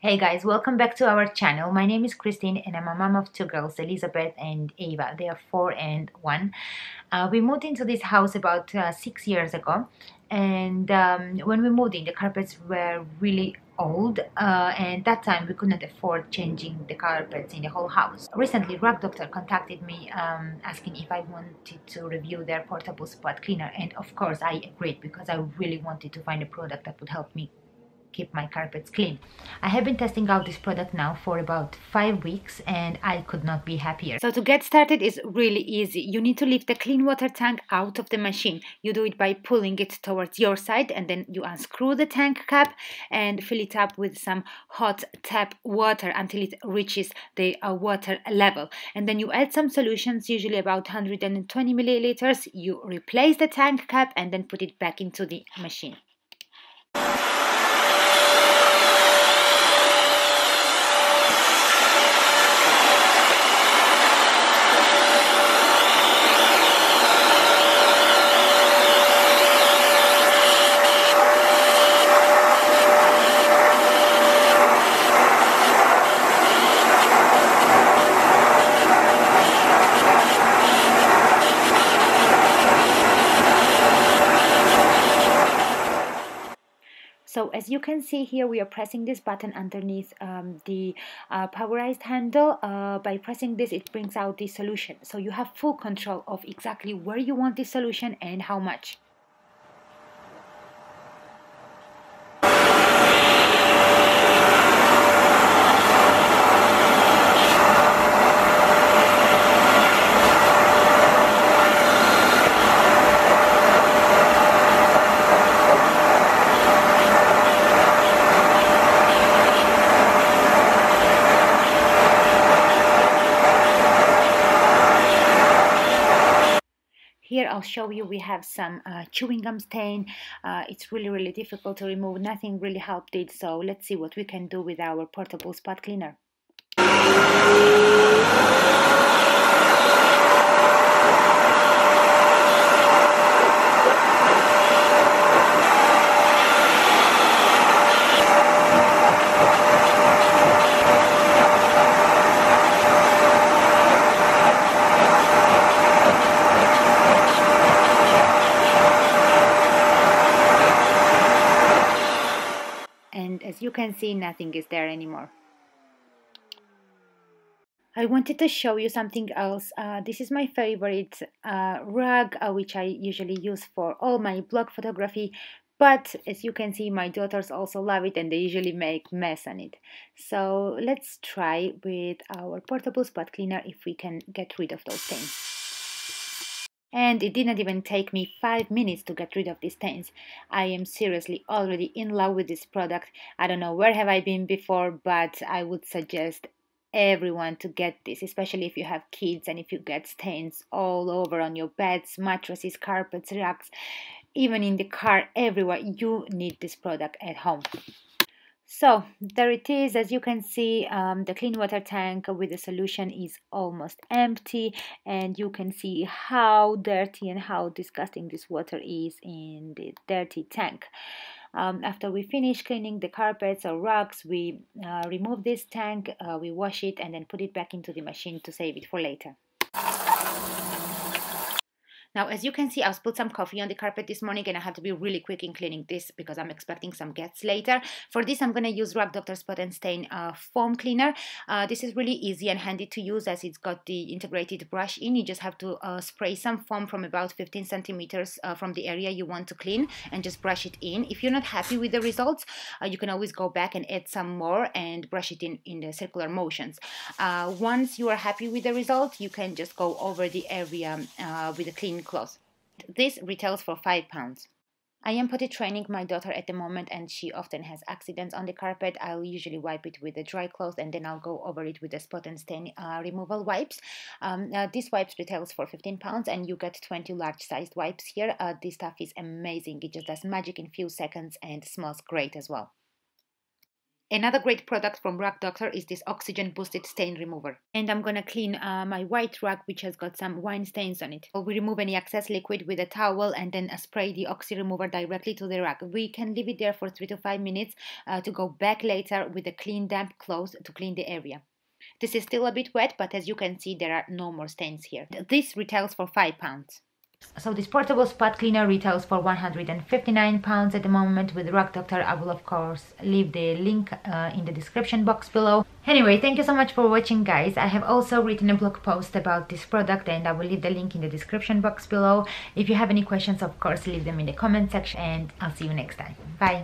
Hey guys, welcome back to our channel. My name is Kristine and I'm a mom of two girls, Elizabeth and Ava. They are 4 and 1. We moved into this house about 6 years ago, and when we moved in, the carpets were really old, and that time we could not afford changing the carpets in the whole house. Recently, Rug Doctor contacted me asking if I wanted to review their portable spot cleaner, and of course I agreed because I really wanted to find a product that would help me keep my carpets clean. I have been testing out this product now for about 5 weeks and I could not be happier. So to get started is really easy. You need to lift the clean water tank out of the machine. You do it by pulling it towards your side and then you unscrew the tank cap and fill it up with some hot tap water until it reaches the water level. And then you add some solutions, usually about 120 milliliters. You replace the tank cap and then put it back into the machine. So as you can see here, we are pressing this button underneath the powerized handle. By pressing this, it brings out the solution. So you have full control of exactly where you want the solution and how much. Here I'll show you we have some chewing gum stain. It's really difficult to remove. Nothing really helped it. So let's see what we can do with our portable spot cleaner. And as you can see, nothing is there anymore. I wanted to show you something else. This is my favorite rug, which I usually use for all my blog photography. But as you can see, my daughters also love it and they usually make mess on it. So let's try with our portable spot cleaner if we can get rid of those stains. And it didn't even take me 5 minutes to get rid of these stains. I am seriously already in love with this product. I don't know where have I been before, but I would suggest everyone to get this, especially if you have kids and if you get stains all over on your beds, mattresses, carpets, rugs, even in the car, everywhere. You need this product at home. So there it is. As you can see, the clean water tank with the solution is almost empty, and you can see how dirty and how disgusting this water is in the dirty tank. After we finish cleaning the carpets or rugs, we remove this tank, we wash it and then put it back into the machine to save it for later. Now, as you can see, I've spilled some coffee on the carpet this morning and I have to be really quick in cleaning this because I'm expecting some guests later. For this, I'm going to use Rug Doctor Spot and Stain foam cleaner. This is really easy and handy to use as it's got the integrated brush in. You just have to spray some foam from about 15 centimeters from the area you want to clean and just brush it in. If you're not happy with the results, you can always go back and add some more and brush it in the circular motions. Once you are happy with the result, you can just go over the area with a clean cloth. This retails for £5. I am potty training my daughter at the moment and she often has accidents on the carpet. I'll usually wipe it with a dry cloth and then I'll go over it with the spot and stain removal wipes. This wipes retails for £15 and you get 20 large sized wipes here. This stuff is amazing. It just does magic in few seconds and smells great as well. Another great product from Rag Doctor is this oxygen boosted stain remover. And I'm gonna clean my white rag which has got some wine stains on it. We remove any excess liquid with a towel and then spray the oxy remover directly to the rag. We can leave it there for 3 to 5 minutes to go back later with a clean damp cloth to clean the area. This is still a bit wet, but as you can see there are no more stains here. This retails for £5. So this portable spot cleaner retails for £159 at the moment with Rag Doctor. I will of course leave the link in the description box below. Anyway, thank you so much for watching, guys. I have also written a blog post about this product and I will leave the link in the description box below. If you have any questions, of course leave them in the comment section, and I'll see you next time. Bye!